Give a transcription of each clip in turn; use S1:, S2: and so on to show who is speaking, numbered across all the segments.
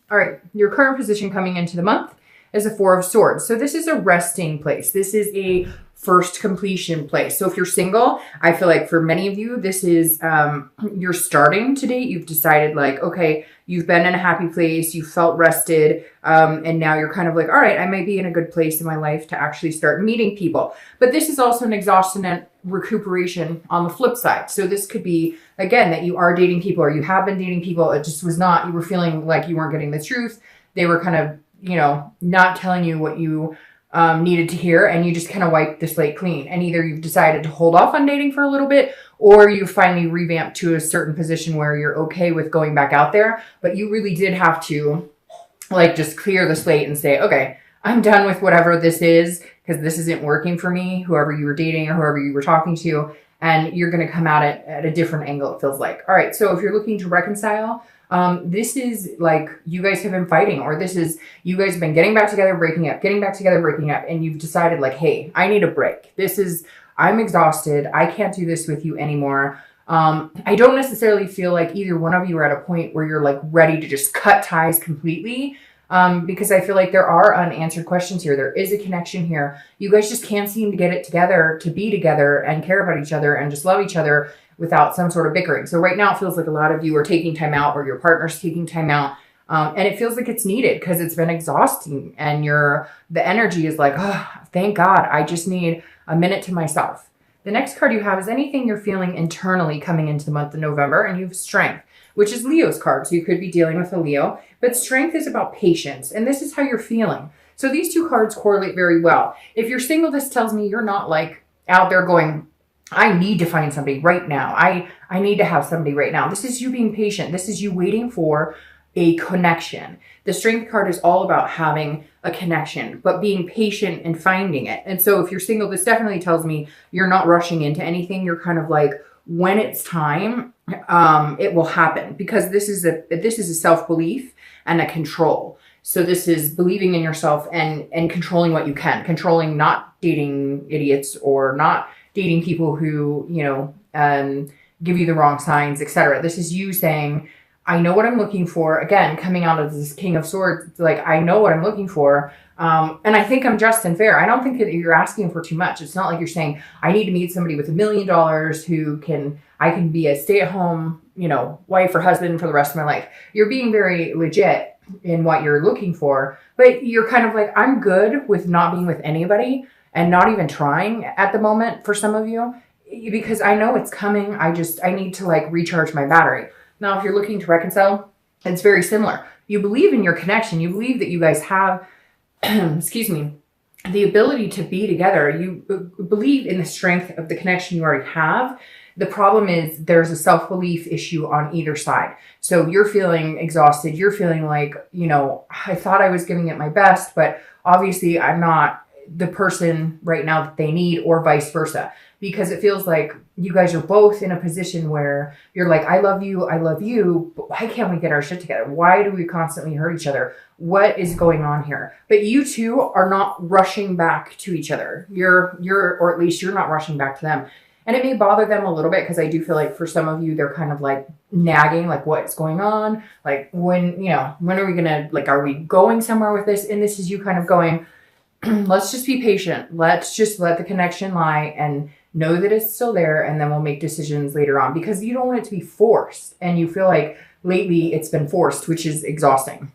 S1: All right, your current position coming into the month is a Four of Swords. So this is a resting place. This is a first completion place. So if you're single, I feel like for many of you, this is, you're starting to date. You've decided like, okay, you've been in a happy place. You felt rested. And now you're kind of like, all right, I might be in a good place in my life to actually start meeting people. But this is also an exhaustion and recuperation on the flip side. So this could be, again, that you are dating people or you have been dating people. It just was not, you were feeling like you weren't getting the truth. They were kind of, not telling you what you needed to hear, and you just kind of wiped the slate clean. And either you've decided to hold off on dating for a little bit, or you finally revamped to a certain position where you're okay with going back out there, but you really did have to like just clear the slate and say, okay, I'm done with whatever this is, because this isn't working for me, whoever you were dating or whoever you were talking to, and you're going to come at it at a different angle, it feels like. All right, so if you're looking to reconcile, this is like you guys have been fighting, or this is you guys have been getting back together, breaking up, getting back together, breaking up, and you've decided like, hey, I need a break. I'm exhausted. I can't do this with you anymore. I don't necessarily feel like either one of you are at a point where you're like ready to just cut ties completely. Because I feel like there are unanswered questions here. There is a connection here. You guys just can't seem to get it together to be together and care about each other and just love each other without some sort of bickering. So right now it feels like a lot of you are taking time out, or your partner's taking time out. And it feels like it's needed because it's been exhausting, and the energy is like, oh, thank God, I just need a minute to myself. The next card you have is anything you're feeling internally coming into the month of November, and you have Strength, which is Leo's card. So you could be dealing with a Leo, but Strength is about patience, and this is how you're feeling. So these two cards correlate very well. If you're single, this tells me you're not like out there going, I need to find somebody right now. I need to have somebody right now. This is you being patient. This is you waiting for a connection. The Strength card is all about having a connection, but being patient and finding it. And so if you're single, this definitely tells me you're not rushing into anything. You're kind of like, when it's time, it will happen, because this is a self-belief and a control. So this is believing in yourself and controlling what you can, controlling not dating idiots or not dating people who, give you the wrong signs, etc. This is you saying, I know what I'm looking for. Again, coming out of this King of Swords, like, I know what I'm looking for. And I think I'm just and fair. I don't think that you're asking for too much. It's not like you're saying, I need to meet somebody with $1 million who I can be a stay-at-home, wife or husband for the rest of my life. You're being very legit in what you're looking for, but you're kind of like, I'm good with not being with anybody and not even trying at the moment for some of you, because I know it's coming. I need to like recharge my battery. Now, if you're looking to reconcile, it's very similar. You believe in your connection. You believe that you guys have, excuse me, the ability to be together. You believe in the strength of the connection you already have. The problem is there's a self-belief issue on either side. So you're feeling exhausted. You're feeling like, I thought I was giving it my best, but obviously I'm not the person right now that they need, or vice versa. Because it feels like you guys are both in a position where you're like, I love you, but why can't we get our shit together? Why do we constantly hurt each other? What is going on here? But you two are not rushing back to each other. Or at least you're not rushing back to them. And it may bother them a little bit, because I do feel like for some of you, they're kind of like nagging, like, what's going on? Like, when are we gonna, like, are we going somewhere with this? And this is you kind of going, let's just be patient. Let's just let the connection lie and know that it's still there, and then we'll make decisions later on, because you don't want it to be forced. And you feel like lately it's been forced, which is exhausting.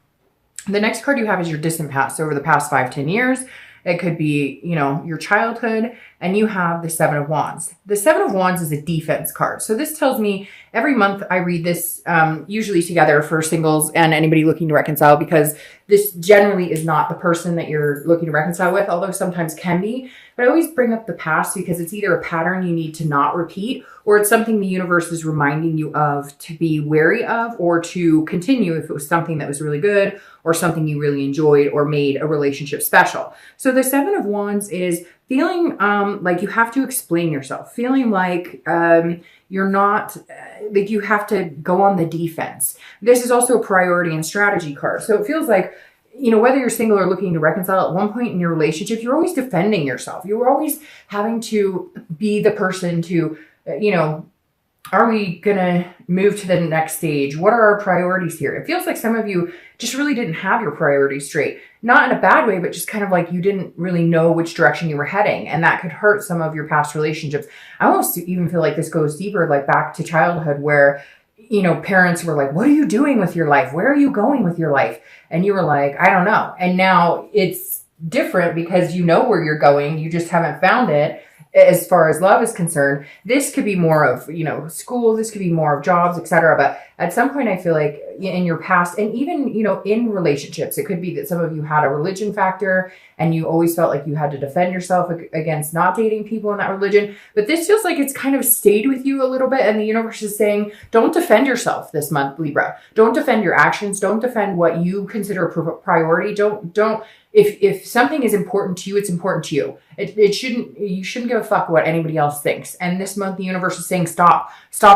S1: The next card you have is your distant past. So over the past 5-10 years, it could be, your childhood, and you have the Seven of Wands. The Seven of Wands is a defense card. So this tells me every month I read this, usually together for singles and anybody looking to reconcile, because this generally is not the person that you're looking to reconcile with, although sometimes can be. But I always bring up the past because it's either a pattern you need to not repeat, or it's something the universe is reminding you of to be wary of, or to continue if it was something that was really good, or something you really enjoyed, or made a relationship special. So the Seven of Wands is feeling like you have to explain yourself, feeling like you're not, like you have to go on the defense. This is also a priority and strategy card. So it feels like, whether you're single or looking to reconcile, at one point in your relationship, you're always defending yourself. You're always having to be the person to, are we gonna move to the next stage? What are our priorities here? It feels like some of you just really didn't have your priorities straight. Not in a bad way, but just kind of like you didn't really know which direction you were heading. And that could hurt some of your past relationships. I almost even feel like this goes deeper, like back to childhood where, you know, parents were like, what are you doing with your life? Where are you going with your life? And you were like, I don't know. And now it's different because you know where you're going. You just haven't found it. As far as love is concerned, this could be more of, you know, school, this could be more of jobs, etc. But at some point, I feel like in your past, and even, you know, in relationships, it could be that some of you had a religion factor and you always felt like you had to defend yourself against not dating people in that religion. But this feels like it's kind of stayed with you a little bit. And the universe is saying, don't defend yourself this month, Libra. Don't defend your actions. Don't defend what you consider a priority. Don't. If something is important to you, it's important to you. You shouldn't give a fuck what anybody else thinks. And this month, the universe is saying, stop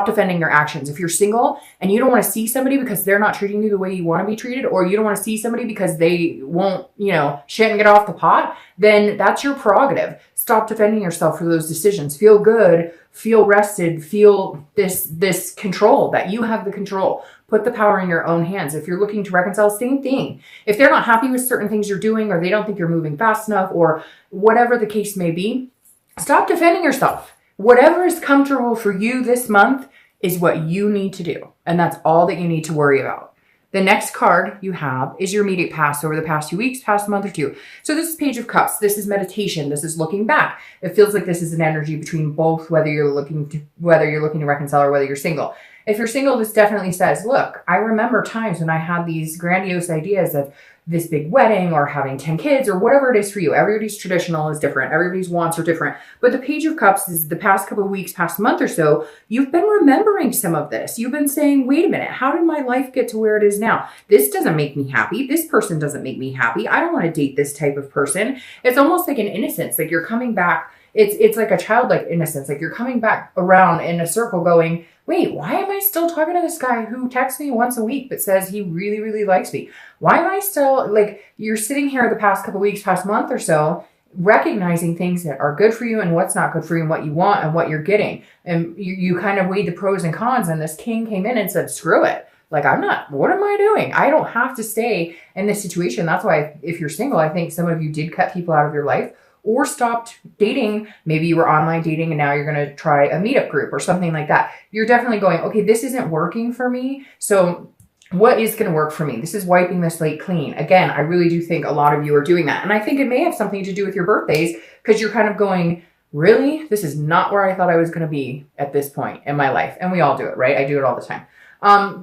S1: defending your actions. If you're single and you don't want to see somebody because they're not treating you the way you want to be treated, or you don't want to see somebody because they won't, you know, shit and get off the pot, then that's your prerogative. Stop defending yourself for those decisions. Feel good, feel rested, feel this control, that you have the control. Put the power in your own hands. If you're looking to reconcile, same thing. If they're not happy with certain things you're doing, or they don't think you're moving fast enough, or whatever the case may be, stop defending yourself. Whatever is comfortable for you this month is what you need to do. And that's all that you need to worry about. The next card you have is your immediate past over the past few weeks, past month or two. So this is Page of Cups. This is meditation. This is looking back. It feels like this is an energy between both, whether you're looking to reconcile or whether you're single. If you're single, this definitely says, look, I remember times when I had these grandiose ideas of this big wedding or having 10 kids or whatever it is for you. Everybody's traditional is different. Everybody's wants are different. But the Page of Cups is the past couple of weeks, past month or so, you've been remembering some of this. You've been saying, wait a minute, how did my life get to where it is now? This doesn't make me happy. This person doesn't make me happy. I don't want to date this type of person. It's almost like an innocence, like you're coming back. It's like a childlike innocence, like you're coming back around in a circle going, wait, why am I still talking to this guy who texts me once a week but says he really, really likes me? Why am I still, like, you're sitting here the past couple of weeks, past month or so, recognizing things that are good for you and what's not good for you and what you want and what you're getting. And you kind of weighed the pros and cons, and this king came in and said, screw it. Like, what am I doing? I don't have to stay in this situation. That's why if you're single, I think some of you did cut people out of your life or stopped dating. Maybe you were online dating and now you're going to try a meetup group or something like that. You're definitely going, okay, this isn't working for me. So what is going to work for me? This is wiping the slate clean. Again, I really do think a lot of you are doing that. And I think it may have something to do with your birthdays, because you're kind of going, really? This is not where I thought I was going to be at this point in my life. And we all do it, right? I do it all the time.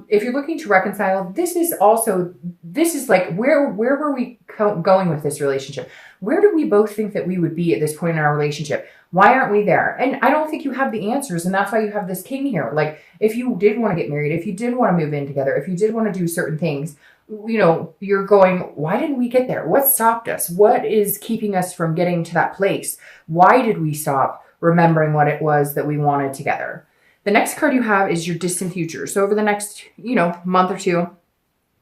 S1: If you're looking to reconcile, this is like, where were we going with this relationship? Where do we both think that we would be at this point in our relationship? Why aren't we there? And I don't think you have the answers. And that's why you have this king here. Like, if you did want to get married, if you did want to move in together, if you did want to do certain things, you know, you're going, why didn't we get there? What stopped us? What is keeping us from getting to that place? Why did we stop remembering what it was that we wanted together? The next card you have is your distant future. So over the next, month or two,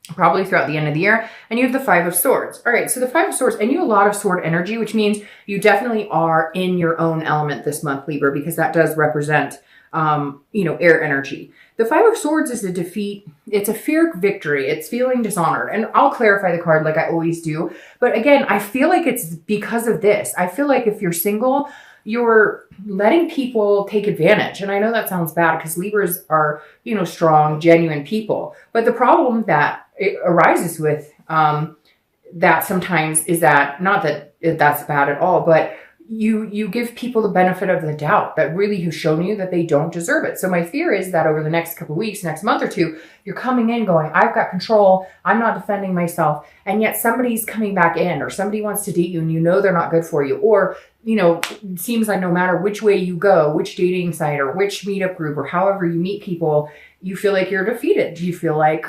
S1: probably throughout the end of the year, and you have the Five of Swords. All right, so the Five of Swords, and you have a lot of sword energy, which means you definitely are in your own element this month, Libra, because that does represent, air energy. The Five of Swords is a defeat. It's a fear victory. It's feeling dishonored. And I'll clarify the card like I always do. But again, I feel like it's because of this. I feel like if you're single, you're letting people take advantage. And I know that sounds bad because Libras are, strong, genuine people. But the problem that it arises with that sometimes is that, not that that's bad at all, but you give people the benefit of the doubt that really have shown you that they don't deserve it. So my fear is that over the next couple of weeks, next month or two, you're coming in going, I've got control. I'm not defending myself. And yet somebody's coming back in, or somebody wants to date you and they're not good for you. Or, it seems like no matter which way you go, which dating site or which meetup group or however you meet people, you feel like you're defeated. You feel like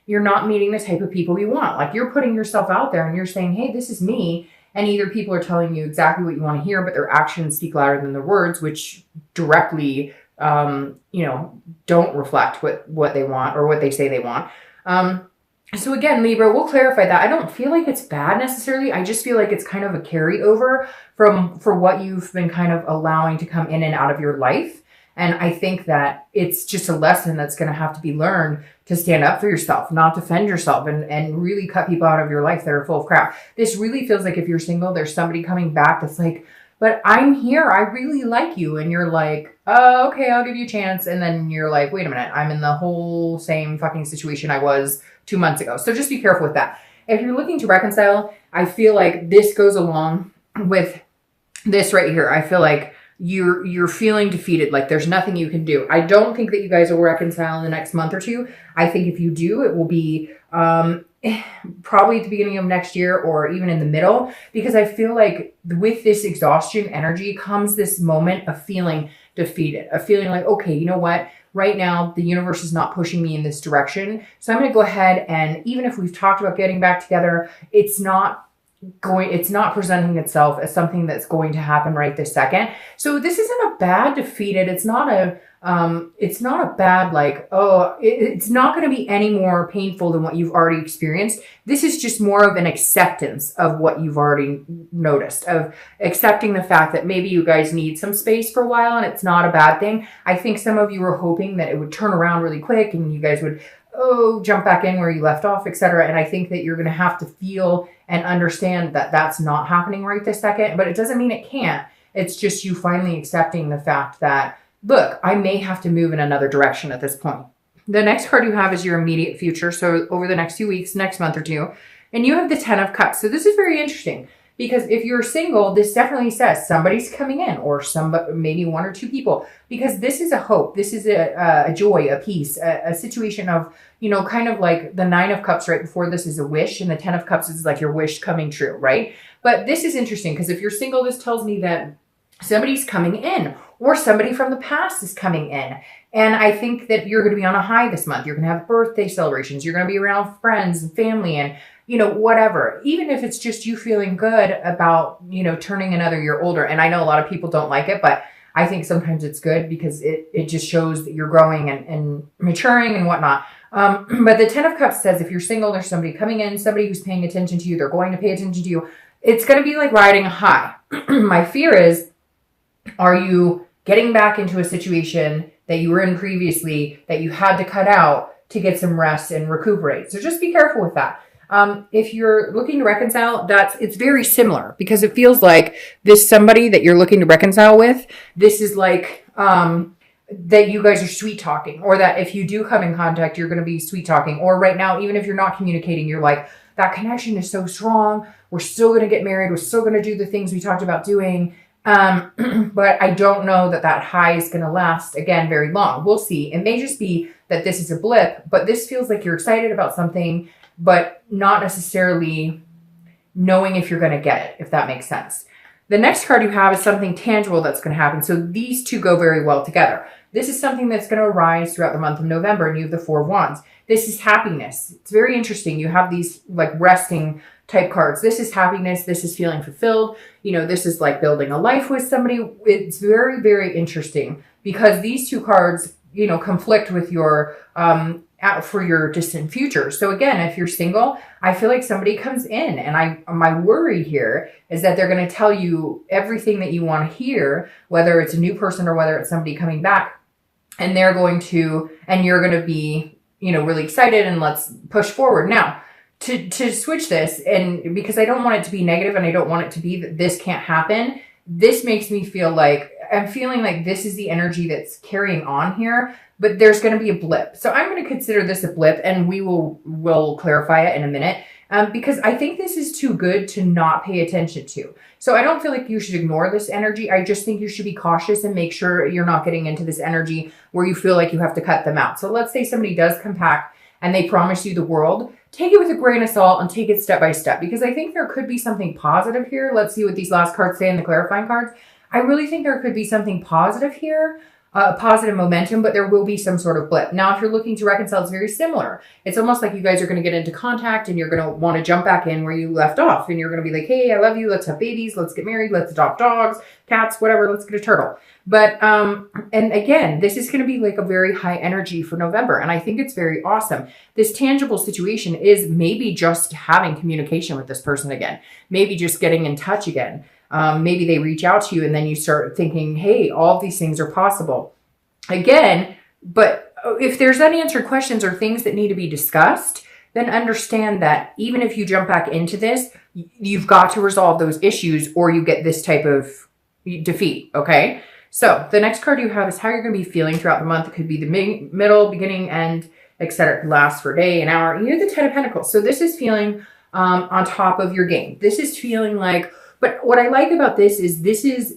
S1: you're not meeting the type of people you want. Like, you're putting yourself out there and you're saying, hey, this is me. And either people are telling you exactly what you want to hear, but their actions speak louder than their words, which directly, don't reflect what they want or what they say they want. So again, Libra, we'll clarify that. I don't feel like it's bad necessarily. I just feel like it's kind of a carryover for what you've been kind of allowing to come in and out of your life. And I think that it's just a lesson that's going to have to be learned to stand up for yourself, not defend yourself, and really cut people out of your life that are full of crap. This really feels like if you're single, there's somebody coming back that's like, but I'm here. I really like you. And you're like, oh, okay, I'll give you a chance. And then you're like, wait a minute, I'm in the whole same fucking situation I was 2 months ago. So just be careful with that. If you're looking to reconcile, I feel like this goes along with this right here. I feel like you're feeling defeated, like there's nothing you can do. I don't think that you guys will reconcile in the next month or two. I think if you do, it will be probably at the beginning of next year or even in the middle, because I feel like with this exhaustion energy comes this moment of feeling defeated, of feeling like, okay, you know what? Right now, the universe is not pushing me in this direction. So I'm going to go ahead, and even if we've talked about getting back together, it's not presenting itself as something that's going to happen right this second. So this isn't a bad defeated. It's not a bad, like, oh, it's not going to be any more painful than what you've already experienced. This is just more of an acceptance of what you've already noticed, of accepting the fact that maybe you guys need some space for a while, and it's not a bad thing. I think some of you were hoping that it would turn around really quick and you guys would, jump back in where you left off, etc. And I think that you're going to have to feel and understand that that's not happening right this second, but it doesn't mean it can't. It's just you finally accepting the fact that, look, I may have to move in another direction at this point. The next card you have is your immediate future. So over the next few weeks, next month or two, and you have the 10 of Cups. So this is very interesting, because if you're single, this definitely says somebody's coming in, or somebody, maybe one or two people, because this is a hope. This is a joy, a peace, a situation of, kind of like the 9 of Cups right before this is a wish, and the 10 of Cups is like your wish coming true, right? But this is interesting, because if you're single, this tells me that somebody's coming in, or somebody from the past is coming in. And I think that you're going to be on a high this month. You're going to have birthday celebrations. You're going to be around friends and family and, whatever. Even if it's just you feeling good about, turning another year older. And I know a lot of people don't like it, but I think sometimes it's good because it just shows that you're growing and maturing and whatnot. But the 10 of Cups says if you're single, there's somebody coming in, somebody who's paying attention to you. They're going to pay attention to you. It's going to be like riding a high. My fear is, are you getting back into a situation that you were in previously that you had to cut out to get some rest and recuperate? So just be careful with that. If you're looking to reconcile, it's very similar, because it feels like this somebody that you're looking to reconcile with, this is like, that you guys are sweet talking, or that if you do come in contact, you're going to be sweet talking. Or right now, even if you're not communicating, you're like, that connection is so strong. We're still going to get married. We're still going to do the things we talked about doing. But I don't know that high is going to last, again, very long. We'll see. It may just be that this is a blip, but this feels like you're excited about something, but not necessarily knowing if you're going to get it, if that makes sense. The next card you have is something tangible that's going to happen. So these two go very well together. This is something that's going to arise throughout the month of November, and you have the 4 of Wands. This is happiness. It's very interesting. You have these like resting type cards. This is happiness. This is feeling fulfilled. This is like building a life with somebody. It's very, very interesting, because these two cards, conflict with your, for your distant future. So again, if you're single, I feel like somebody comes in, and my worry here is that they're going to tell you everything that you want to hear, whether it's a new person or whether it's somebody coming back, and you're going to be, really excited, and let's push forward. Now, to switch this, and because I don't want it to be negative, and I don't want it to be that this can't happen, this makes me feel like I'm feeling like this is the energy that's carrying on here, but there's going to be a blip. So I'm going to consider this a blip, and we'll clarify it in a minute, because I think this is too good to not pay attention to. So I don't feel like you should ignore this energy. I just think you should be cautious and make sure you're not getting into this energy where you feel like you have to cut them out. So let's say somebody does come back and they promise you the world. Take it with a grain of salt and take it step by step, because I think there could be something positive here. Let's see what these last cards say in the clarifying cards. I really think there could be something positive here, positive momentum, but there will be some sort of blip. Now, if you're looking to reconcile, it's very similar. It's almost like you guys are going to get into contact, and you're going to want to jump back in where you left off, and you're going to be like, hey, I love you. Let's have babies. Let's get married. Let's adopt dogs, cats, whatever. Let's get a turtle. But, and again, this is going to be like a very high energy for November. And I think it's very awesome. This tangible situation is maybe just having communication with this person again, maybe just getting in touch again. Maybe they reach out to you, and then you start thinking, hey, all of these things are possible. again, but if there's unanswered questions or things that need to be discussed, then understand that even if you jump back into this, you've got to resolve those issues or you get this type of defeat, okay? So the next card you have is how you're going to be feeling throughout the month. It could be the middle, beginning, end, etc. It could last for a day, an hour. And you have the 10 of Pentacles. So this is feeling on top of your game. This is feeling like, but what I like about this is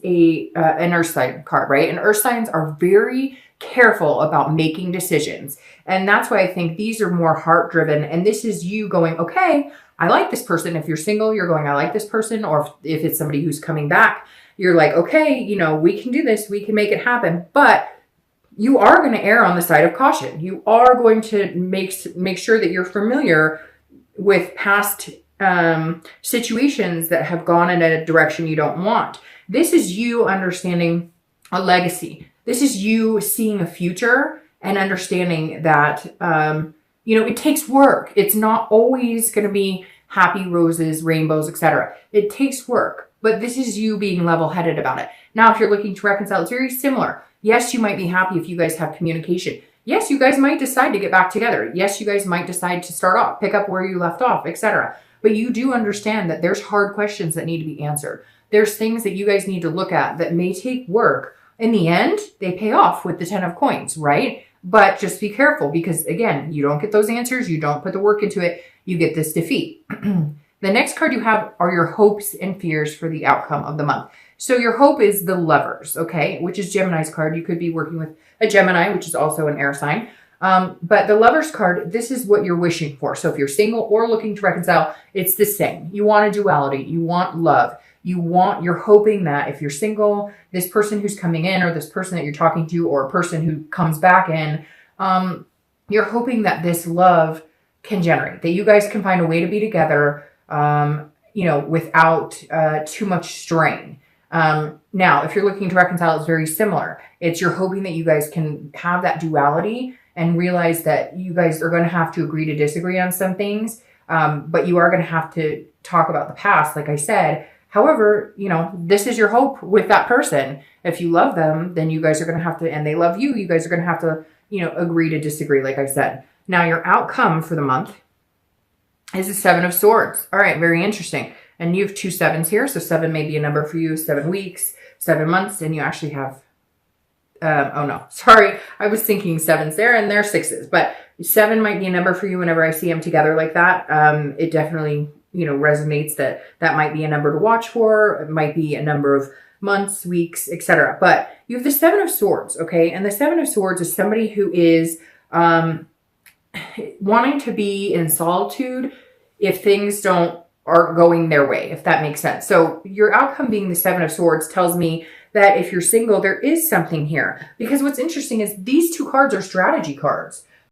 S1: an earth sign card, right? And earth signs are very careful about making decisions. And that's why I think these are more heart driven. And this is you going, okay, I like this person. If you're single, you're going, I like this person. Or if it's somebody who's coming back, you're like, okay, you know, we can do this. We can make it happen. But you are going to err on the side of caution. You are going to make sure that you're familiar with past situations that have gone in a direction you don't want. This is you understanding a legacy. This is you seeing a future and understanding that, you know, it takes work. It's not always going to be happy roses, rainbows, etc. It takes work, but this is you being level-headed about it. Now, if you're looking to reconcile, it's very similar. Yes, you might be happy if you guys have communication. Yes, you guys might decide to get back together. Yes, you guys might decide to start off, pick up where you left off, etc. But you do understand that there's hard questions that need to be answered. There's things that you guys need to look at that may take work. In the end, they pay off with the 10 of coins, right? But just be careful because, again, you don't get those answers. You don't put the work into it. You get this defeat. The next card you have are your hopes and fears for the outcome of the month. So your hope is the Lovers, okay, which is Gemini's card. You could be working with a Gemini, which is also an air sign. But the Lovers card, this is what you're wishing for. So if you're single or looking to reconcile, it's the same. You want a duality. You want love. You're hoping that if you're single, this person who's coming in or this person that you're talking to or a person who comes back in, you're hoping that this love can generate, that you guys can find a way to be together, you know, without too much strain. Now, if you're looking to reconcile, it's very similar. It's you're hoping that you guys can have that duality and realize that you guys are going to have to agree to disagree on some things, but you are going to have to talk about the past, like I said. However, you know, this is your hope with that person. If you love them, then you guys are going to have to, and they love you, you guys are going to have to, you know, agree to disagree, like I said. Now, your outcome for the month is the 7 of Swords. All right, very interesting. And you have 2 sevens here. So 7 may be a number for you, 7 weeks, 7 months, and you actually have, oh no, sorry. I was thinking 7s there and they're 6s, but 7 might be a number for you whenever I see them together like that. It definitely, you know, resonates that might be a number to watch for. It might be a number of months, weeks, etc. But you have the 7 of Swords, okay? And the 7 of Swords is somebody who is wanting to be in solitude if things aren't going their way, if that makes sense. So your outcome being the 7 of Swords tells me that if you're single, there is something here. Because what's interesting is these 2 cards are strategy cards.